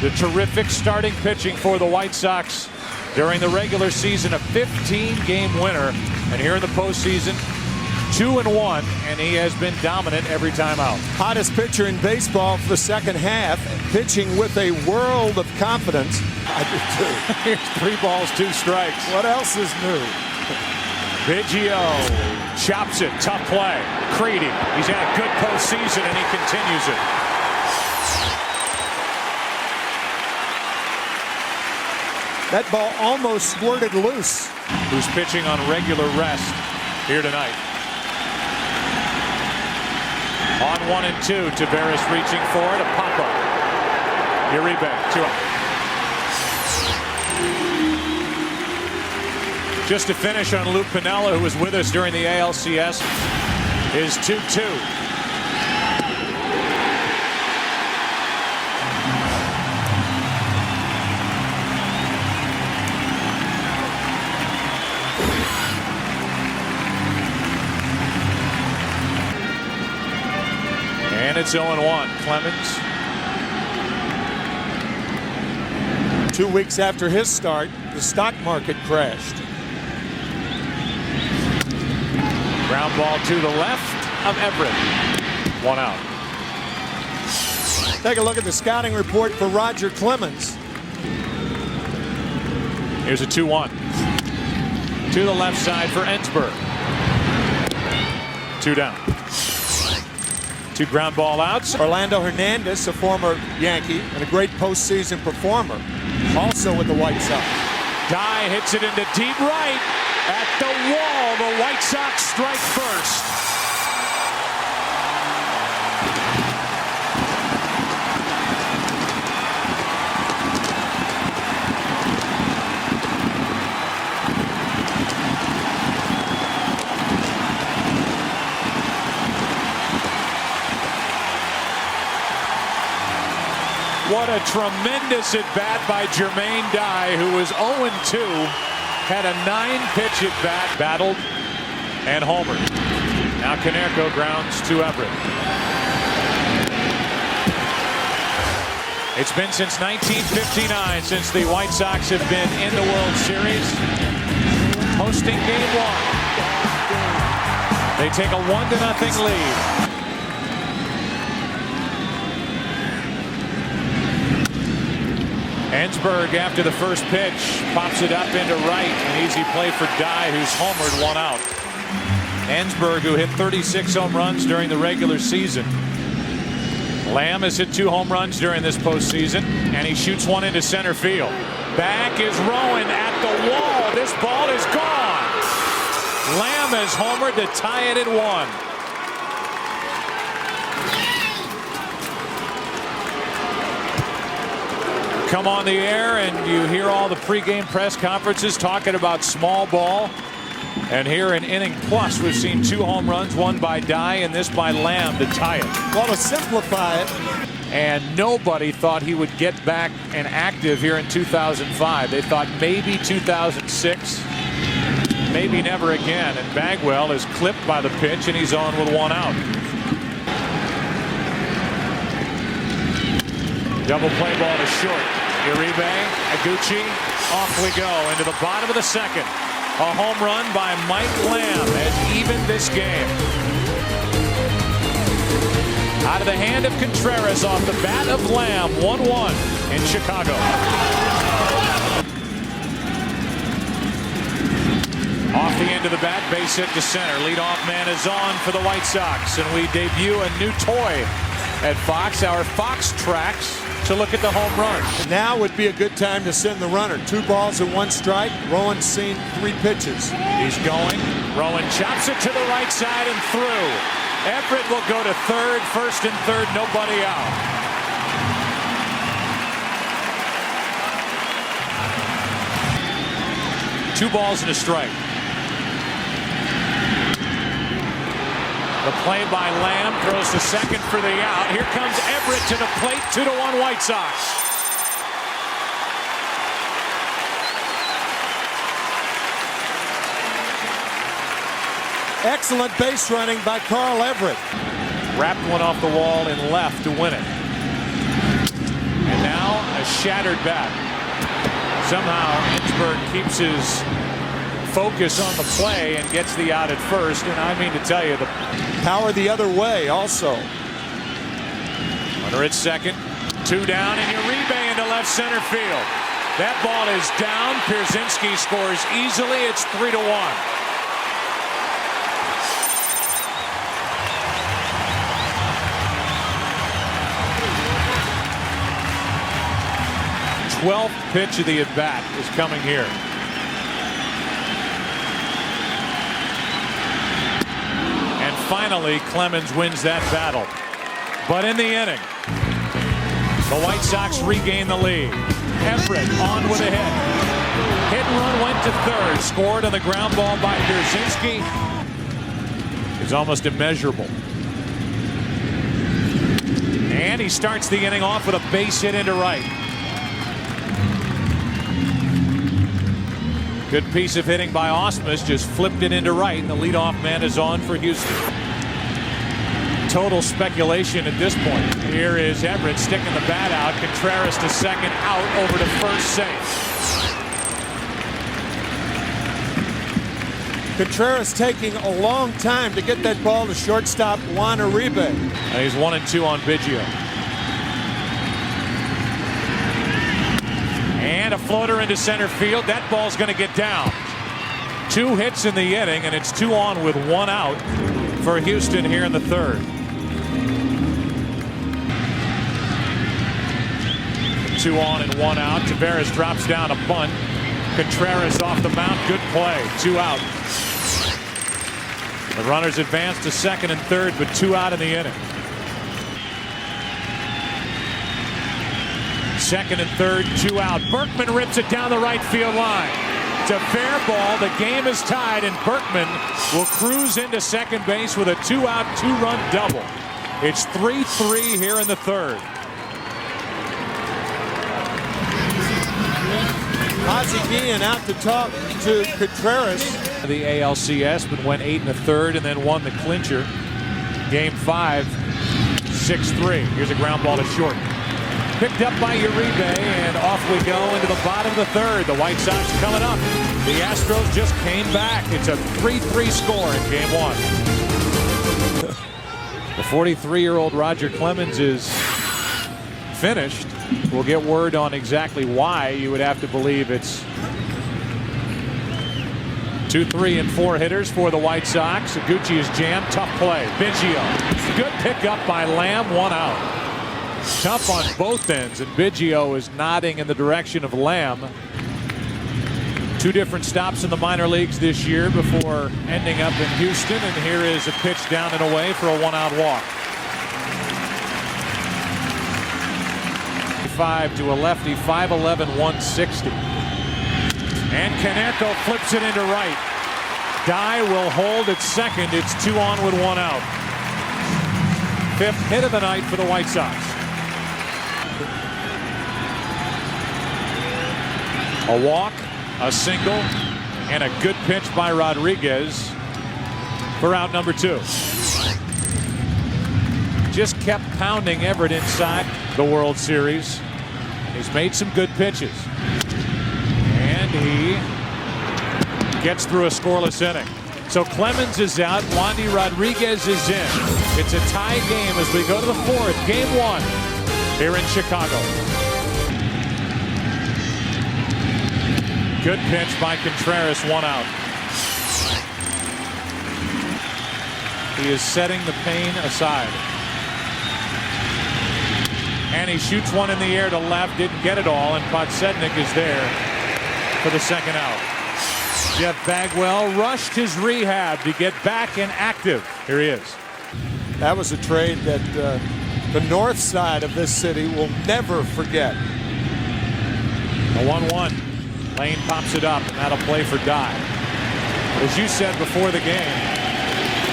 The terrific starting pitching for the White Sox during the regular season, a 15-game winner. And here in the postseason, 2-1, and he has been dominant every time out. Hottest pitcher in baseball for the second half, pitching with a world of confidence. I do too. Here's 3 balls, 2 strikes. What else is new? Biggio chops it, tough play. Creedy, he's had a good postseason and he continues it. That ball almost squirted loose. Who's pitching on regular rest here tonight. On 1 and 2, Tavares reaching for it, a pop-up. Uribe, 2 out. Just to finish on Lou Piniella, who was with us during the ALCS, is 2-2. And it's 0-1. Clemens. 2 weeks after his start, the stock market crashed. Ground ball to the left of Everett. 1 out. Take a look at the scouting report for Roger Clemens. Here's a 2-1. To the left side for Ensberg. 2 down. 2 ground ball outs. Orlando Hernandez, a former Yankee and a great postseason performer, also with the White Sox. Dye hits it into deep right. At the wall, the White Sox strike first. What a tremendous at-bat by Jermaine Dye, who was 0-2, had a 9-pitch at-bat, battled, and homered. Now Konerko grounds to Everett. It's been since 1959 since the White Sox have been in the World Series, hosting Game 1. They take a 1-0 lead. Ensberg, after the first pitch, pops it up into right. An easy play for Dye, who's homered, 1 out. Ensberg, who hit 36 home runs during the regular season. Lamb has hit 2 home runs during this postseason, and he shoots 1 into center field. Back is Rowan at the wall. This ball is gone. Lamb has homered to tie it at 1. Come on the air and you hear all the pregame press conferences talking about small ball. And here in inning plus, we've seen 2 home runs, 1 by Dye and this by Lamb to tie it. Well, to simplify it. And nobody thought he would get back and active here in 2005. They thought maybe 2006, maybe never again. And Bagwell is clipped by the pitch and he's on with 1 out. Double play ball to short. Uribe, Iguchi, off we go into the bottom of the second. A home run by Mike Lamb has evened this game. Out of the hand of Contreras off the bat of Lamb, 1-1 in Chicago. Off the end of the bat, base hit to center. Leadoff man is on for the White Sox, and we debut a new toy at Fox, our Fox Tracks, to look at the home run. Now would be a good time to send the runner. 2 balls and 1 strike. Rowan's seen 3 pitches. He's going. Rowan chops it to the right side and through. Everett will go to third, first and third, nobody out. Two balls and a strike. The play by Lamb, throws to second for the out. Here comes Everett to the plate, 2-1 White Sox. Excellent base running by Carl Everett. Wrapped one off the wall in left to win it. And now a shattered bat. Somehow Ensberg keeps his focus on the play and gets the out at first. And I mean to tell you, the power the other way also. Runner at second, 2 down, and Uribe into left center field. That ball is down. Pierzynski scores easily. It's 3-1. The 12th pitch of the at-bat is coming here. And finally, Clemens wins that battle. But in the inning, the White Sox regain the lead. Everett on with a hit. Hit and run went to third. Scored on the ground ball by Pierzynski. It's almost immeasurable. And he starts the inning off with a base hit into right. Good piece of hitting by Ausmus. Just flipped it into right. And the leadoff man is on for Houston. Total speculation at this point. Here is Everett sticking the bat out. Contreras to second, out over to first, safe. Contreras taking a long time to get that ball to shortstop Juan Uribe. He's 1-2 on Biggio. And a floater into center field. That ball's going to get down. 2 hits in the inning, and it's 2 on with 1 out for Houston here in the third. 2 on and 1 out. Tavares drops down a bunt. Contreras off the mound. Good play. 2 out. The runners advance to second and third, but 2 out in the inning. Second and third, 2 out. Berkman rips it down the right field line. It's a fair ball. The game is tied, and Berkman will cruise into second base with a 2-out, 2-run double. It's 3-3 here in the third. Ozzie Guillen out to talk to Contreras. The ALCS, but went 8 1/3 and then won the clincher. Game 5, 6-3. Here's a ground ball to short. Picked up by Uribe, and off we go into the bottom of the third. The White Sox coming up. The Astros just came back. It's a 3-3 score in Game 1. The 43-year-old Roger Clemens is finished. We'll get word on exactly why. You would have to believe it's 2, 3, and 4 hitters for the White Sox. Gucci is jammed. Tough play. Biggio. Good pickup by Lamb. 1 out. Tough on both ends, and Biggio is nodding in the direction of Lamb. 2 different stops in the minor leagues this year before ending up in Houston, and here is a pitch down and away for a 1-out walk. 5 to a lefty, 5'11", 160. And Caneco flips it into right. Dye will hold at second. It's 2 on with 1 out. 5th hit of the night for the White Sox. A walk, a single, and a good pitch by Rodriguez for out number 2. Just kept pounding Everett inside the World Series. He's made some good pitches. And he gets through a scoreless inning. So Clemens is out. Wandy Rodriguez is in. It's a tie game as we go to the 4th. Game 1 here in Chicago. Good pitch by Contreras, 1 out. He is setting the pain aside. And he shoots one in the air to left, didn't get it all, and Podsednik is there for the 2nd out. Jeff Bagwell rushed his rehab to get back and active. Here he is. That was a trade that the north side of this city will never forget. The 1-1. Lane pops it up, and that'll play for Dye. As you said before the game,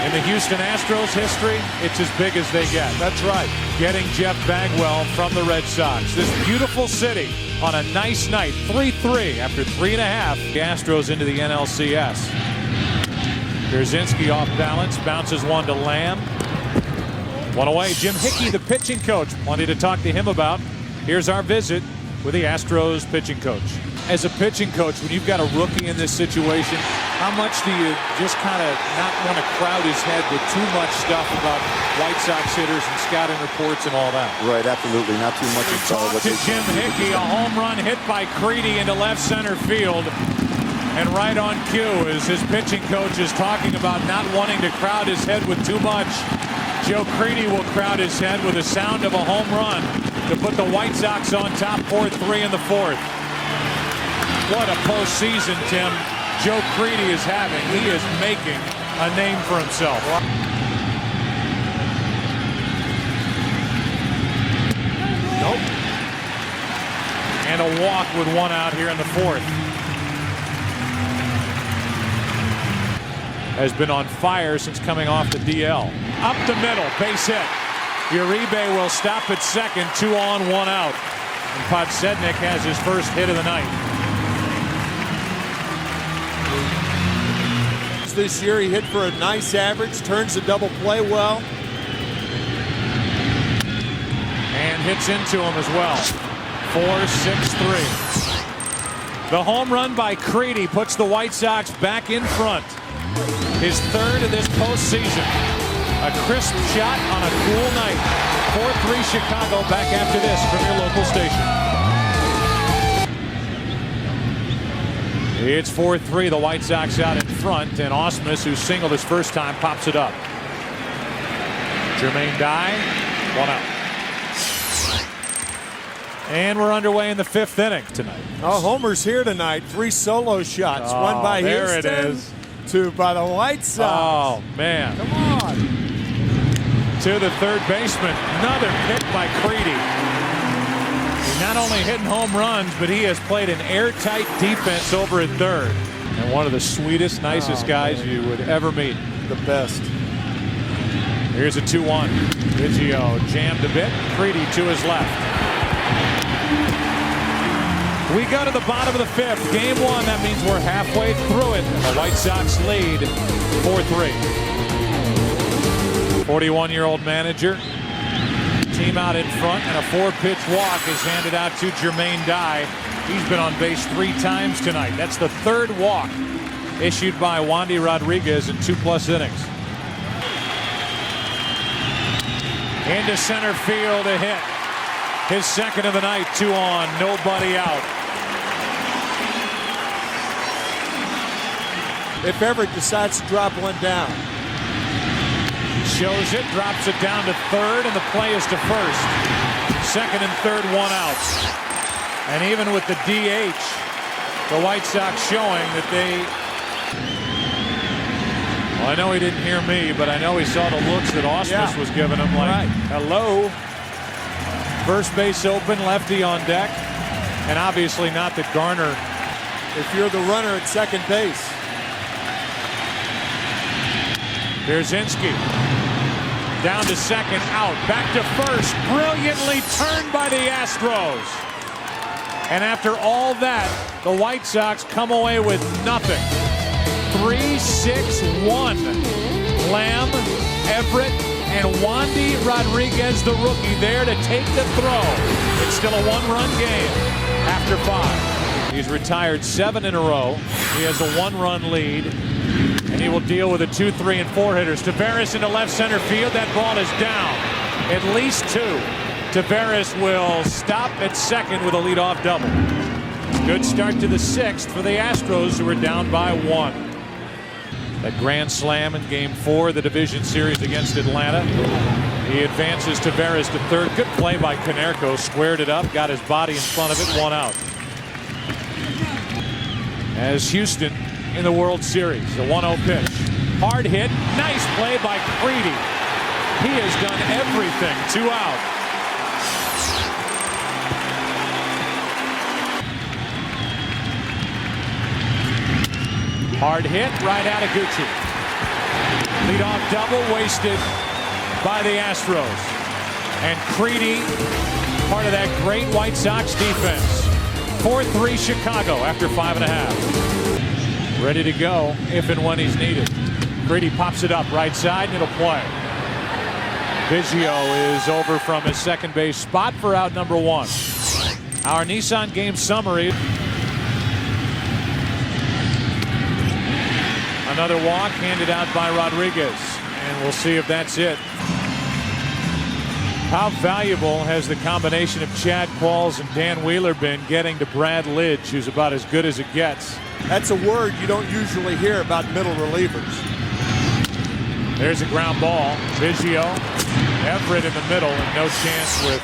in the Houston Astros history, it's as big as they get. That's right. Getting Jeff Bagwell from the Red Sox. This beautiful city on a nice night. 3-3 after 3.5. The Astros into the NLCS. Pierzynski off balance. Bounces one to Lamb. 1 away. Jim Hickey, the pitching coach. Plenty to talk to him about. Here's our visit with the Astros pitching coach. As a pitching coach, when you've got a rookie in this situation, how much do you just kind of not want to crowd his head with too much stuff about White Sox hitters and scouting reports and all that? Right, absolutely. Not too much. We talked to Jim Hickey, a home run hit by Creedy into left center field. And right on cue as his pitching coach is talking about not wanting to crowd his head with too much. Joe Creedy will crowd his head with the sound of a home run to put the White Sox on top 4-3 in the fourth. What a postseason, Tim, Joe Creedy is having. He is making a name for himself. Nope. And a walk with one out here in the fourth. Has been on fire since coming off the DL. Up the middle, base hit. Uribe will stop at second, 2 on, 1 out. And Podsednik has his first hit of the night. This year he hit for a nice average, turns the double play well. And hits into him as well. 4-6-3. The home run by Creedy puts the White Sox back in front. His third of this postseason. A crisp shot on a cool night. 4-3 Chicago. Back after this from your local station. It's 4-3. The White Sox out in front. And Osmus, who singled his first time, pops it up. Jermaine Dye, 1 out. And we're underway in the 5th inning tonight. Oh, Homer's here tonight. 3 solo shots. Oh, one by there Houston. It is. 2 by the White Sox. Oh, man. Come on. To the third baseman. Another pick by Creedy. He's not only hitting home runs, but he has played an airtight defense over at third. And one of the sweetest, nicest guys you would ever meet. The best. Here's a 2-1. Biggio jammed a bit. Creedy to his left. We go to the bottom of the 5th. Game 1. That means we're halfway through it. And the White Sox lead 4-3. 41-year-old manager. Team out in front, and a 4-pitch walk is handed out to Jermaine Dye. He's been on base 3 times tonight. That's the 3rd walk issued by Wandy Rodriguez in 2+ innings. Into center field, a hit. His second of the night, 2 on, nobody out. If Everett decides to drop one down. Shows it, drops it down to third, and the play is to first. Second and third, 1 out. And even with the DH, the White Sox showing that they... Well, I know he didn't hear me, but I know he saw the looks that Osmus was giving him, like, hello. First base open, lefty on deck. And obviously not that Garner... If you're the runner at second base. Pierzynski. Down to second, out, back to first, brilliantly turned by the Astros. And after all that, the White Sox come away with nothing. 3-6-1. Lamb, Everett, and Wandy Rodriguez, the rookie, there to take the throw. It's still a 1-run game after 5. He's retired 7 in a row. He has a 1-run lead. And he will deal with the 2, 3, and 4 hitters. Taveras into left center field. That ball is down. At least 2. Taveras will stop at second with a leadoff double. Good start to the 6th for the Astros, who are down by 1. That grand slam in Game 4 of the division series against Atlanta. He advances Taveras to third. Good play by Konerko. Squared it up. Got his body in front of it. 1 out. As Houston in the World Series, a 1-0 pitch. Hard hit, nice play by Creedy. He has done everything. 2 out. Hard hit, right out of Gucci. Leadoff double wasted by the Astros. And Creedy, part of that great White Sox defense. 4-3 Chicago after 5.5. Ready to go if and when he's needed. Creedy pops it up right side and it'll play. Biggio is over from his second base spot for out number 1. Our Nissan game summary. Another walk handed out by Rodriguez, and we'll see if that's it. How valuable has the combination of Chad Qualls and Dan Wheeler been getting to Brad Lidge, who's about as good as it gets? That's a word you don't usually hear about middle relievers. There's a ground ball. Biggio, Everett in the middle, and no chance with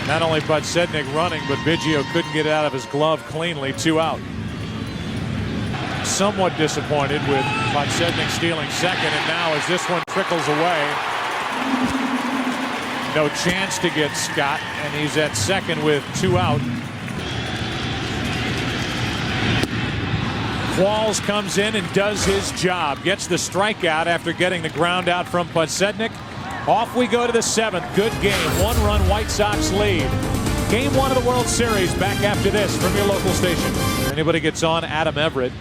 not only Bud Sednick running, but Biggio couldn't get it out of his glove cleanly. 2 out. Somewhat disappointed with Bud Sednick stealing second, and now as this one trickles away, no chance to get Scott, and he's at second with 2 out. Qualls comes in and does his job. Gets the strikeout after getting the ground out from Podsednik. Off we go to the 7th. Good game. 1-run White Sox lead. Game 1 of the World Series. Back after this from your local station. Anybody gets on, Adam Everett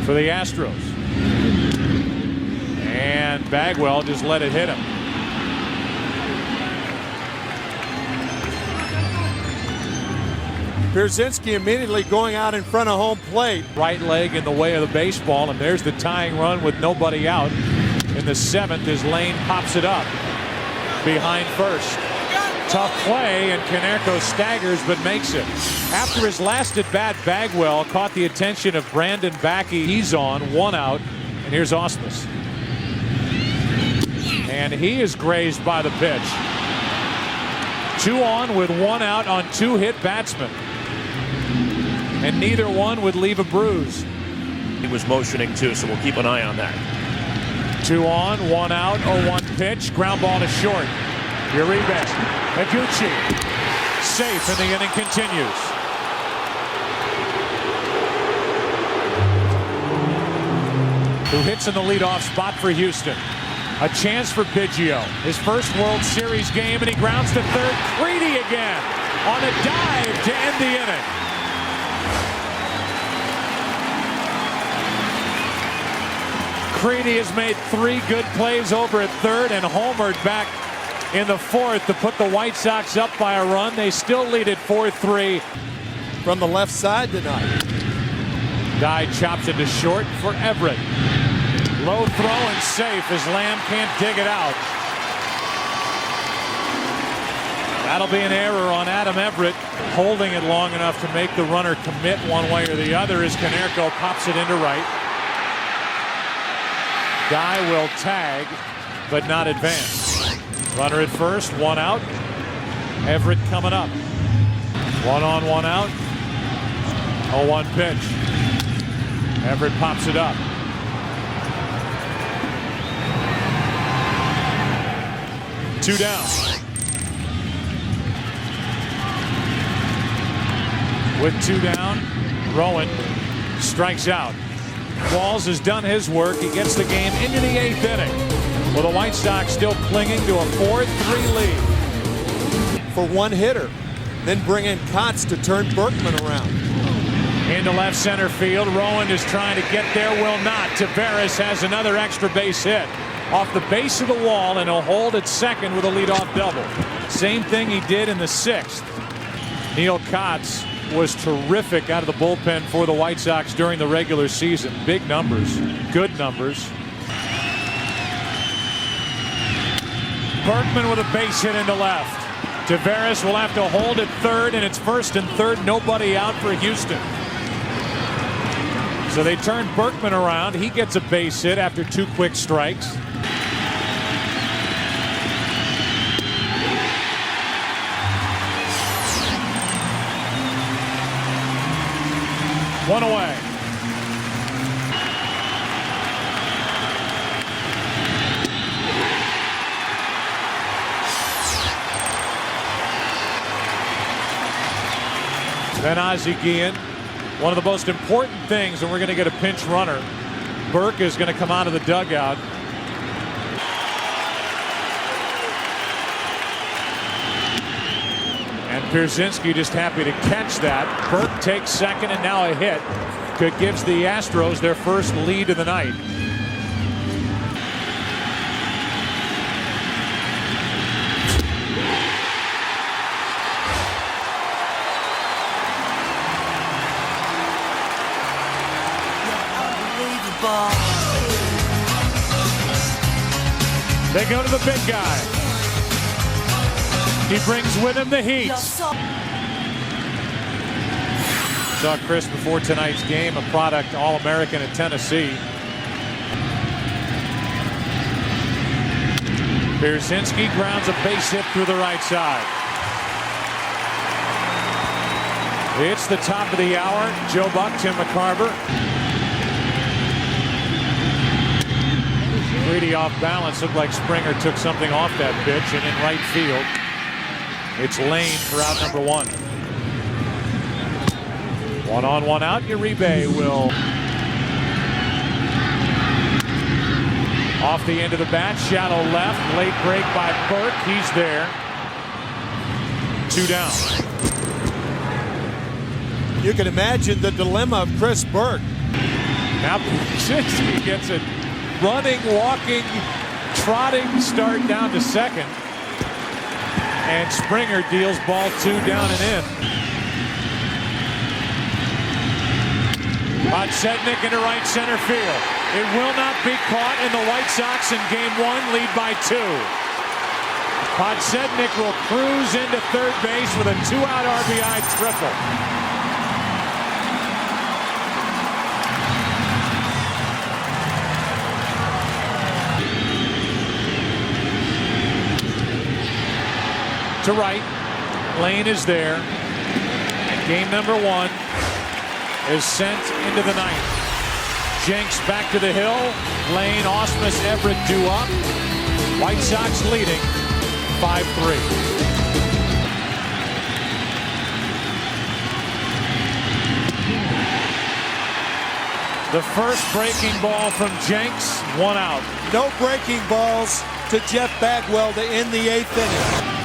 for the Astros. And Bagwell just let it hit him. Pierzynski immediately going out in front of home plate. Right leg in the way of the baseball, and there's the tying run with nobody out. In the 7th, as Lane pops it up behind first. Tough play, and Canerco staggers but makes it. After his last at bat, Bagwell caught the attention of Brandon Backey. He's on, 1 out, and here's Ausmus. And he is grazed by the pitch. 2 on with 1 out on 2 hit batsmen. And neither one would leave a bruise. He was motioning too, so we'll keep an eye on that. 2 on, 1 out, 0-1 pitch. Ground ball to short. Uribe. Higuchi. Safe, and the inning continues. Who hits in the leadoff spot for Houston. A chance for Biggio. His first World Series game, and he grounds to third. Creedy again on a dive to end the inning. Creedy has made 3 good plays over at third and homered back in the 4th to put the White Sox up by a run. They still lead at 4-3. From the left side tonight. Dye chops it to short for Everett. Low throw and safe as Lamb can't dig it out. That'll be an error on Adam Everett. Holding it long enough to make the runner commit one way or the other as Canerco pops it into right. Dye will tag, but not advance. Runner at first, 1 out. Everett coming up. 1 on, 1 out. 0-1 pitch. Everett pops it up. 2 down. With 2 down, Rowan strikes out. Qualls has done his work. He gets the game into the 8th inning. Well, the White Sox still clinging to a 4-3 lead. For 1 hitter. Then bring in Kotz to turn Berkman around. Into left center field. Rowan is trying to get there, will not. Tavares has another extra base hit. Off the base of the wall, and he'll hold at second with a leadoff double. Same thing he did in the 6th. Neil Kotz was terrific out of the bullpen for the White Sox during the regular season. Big numbers, good numbers. Berkman with a base hit into left. Tavares will have to hold at third, and it's 1st and 3rd, nobody out for Houston. So they turn Berkman around. He gets a base hit after 2 quick strikes. One away. Then Ozzie Guillen. One of the most important things, and we're going to get a pinch runner. Burke is going to come out of the dugout. And Pierzynski just happy to catch that. Burke takes second, and now a hit. Gives the Astros their first lead of the night. baseball. They go to the big guy. He brings with him the heat. Saw Chris before tonight's game, a product All-American at Tennessee. Pierzynski grounds a base hit through the right side. It's the top of the hour. Joe Buck, Tim McCarver. Greedy off balance. Looked like Springer took something off that pitch, and in right field, it's Lane for out number one. 1 on, 1 out. Uribe will off the end of the bat, shallow left, late break by Burke. He's there. 2 down. You can imagine the dilemma of Chris Burke. Now Pierzynski gets a running, walking, trotting start down to second. And Springer deals ball 2 down and in. Podsednik into right center field. It will not be caught, and the White Sox in game 1 lead by 2. Podsednik will cruise into third base with a 2-out RBI triple. To right, Lane is there. Game number 1 is sent into the ninth. Jenks back to the hill. Lane, Ausmus, Everett due up. White Sox leading 5-3. The first breaking ball from Jenks, 1 out. No breaking balls to Jeff Bagwell to end the 8th inning.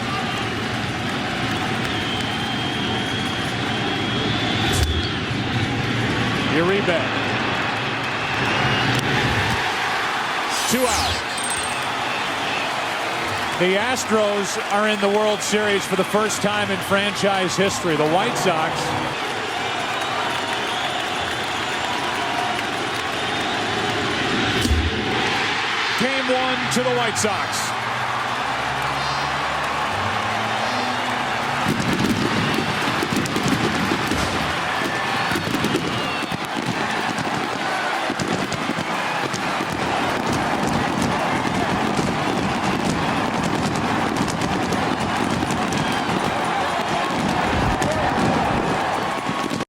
Uribe. 2 out. The Astros are in the World Series for the first time in franchise history. The White Sox game 1 to the White Sox.